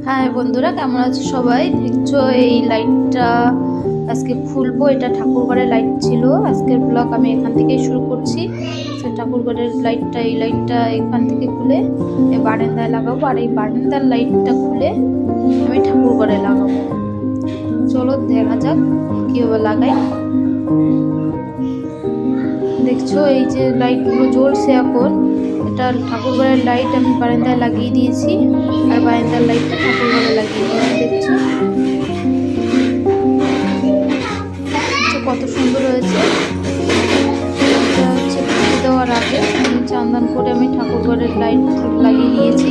High বন্ধুরা, কেমন আছো সবাই? দেখছো এই লাইটটা আজকে খুলবো। এটা ঠাকুরঘরের লাইট ছিল। আজকের ব্লগ আমি এখান থেকেই শুরু করছি। ঠাকুরঘরের লাইটটা, এই লাইটটা এখান থেকে খুলে এই বারান্দায় লাগাবো, আর এই বারান্দার লাইটটা খুলে আমি ঠাকুরঘরে লাগাবো। চলো দেখা যাক কীভাবে লাগাই। দেখছো এই যে লাইটগুলো জ্বলছে এখন, এটা ঠাকুরঘরের লাইট আমি বারান্দায় লাগিয়ে দিয়েছি, আর বারান্দার লাইটটা ঠাকুরঘরে লাগিয়ে দিয়েছি। দেখছো কত সুন্দর হয়েছে। এটা হচ্ছে পুজো দেওয়ার আগে চান্দান করে আমি ঠাকুরঘরের লাইট লাগিয়ে দিয়েছি।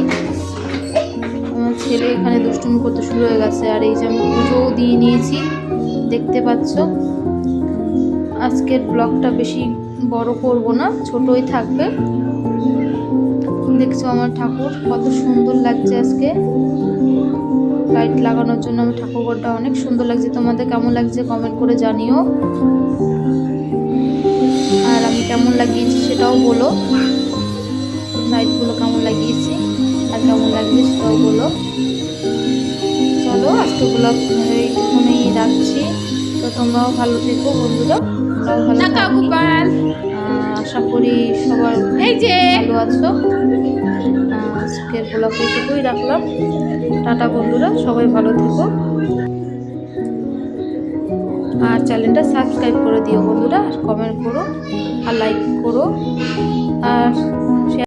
আমার ছেলে এখানে দুষ্টুমি করতে শুরু হয়ে গেছে, আর এই যে আমি পুজোও দিয়ে নিয়েছি, দেখতে পাচ্ছ। আজকের ব্লগটা বেশি বড় করব না, ছোটই থাকবে। দেখছো আমার ঠাকুর কত সুন্দর লাগছে। আজকে লাইট লাগানোর জন্য আমার ঠাকুরঘরটা অনেক সুন্দর লাগছে। তোমাদের কেমন লাগছে কমেন্ট করে জানিও, আর আমি কেমন লাগিয়েছি সেটাও বলো। লাইটগুলো কেমন লাগিয়েছি আর কেমন লাগছে সেটাও বলো। চলো আজকে ব্লগ এইটুকুনেই রাখছি। তো তোমরাও ভালো থেকো বন্ধুরা, তোমরাও ভালো থাকো। আশা করি সবার ভালো আছো। আজকের ব্লগ এইটুকুই রাখলাম। টাটা বন্ধুরা, সবাই ভালো থেকো। আর চ্যানেলটা সাবস্ক্রাইব করে দিও বন্ধুরা, আর কমেন্ট করো আর লাইক করো আর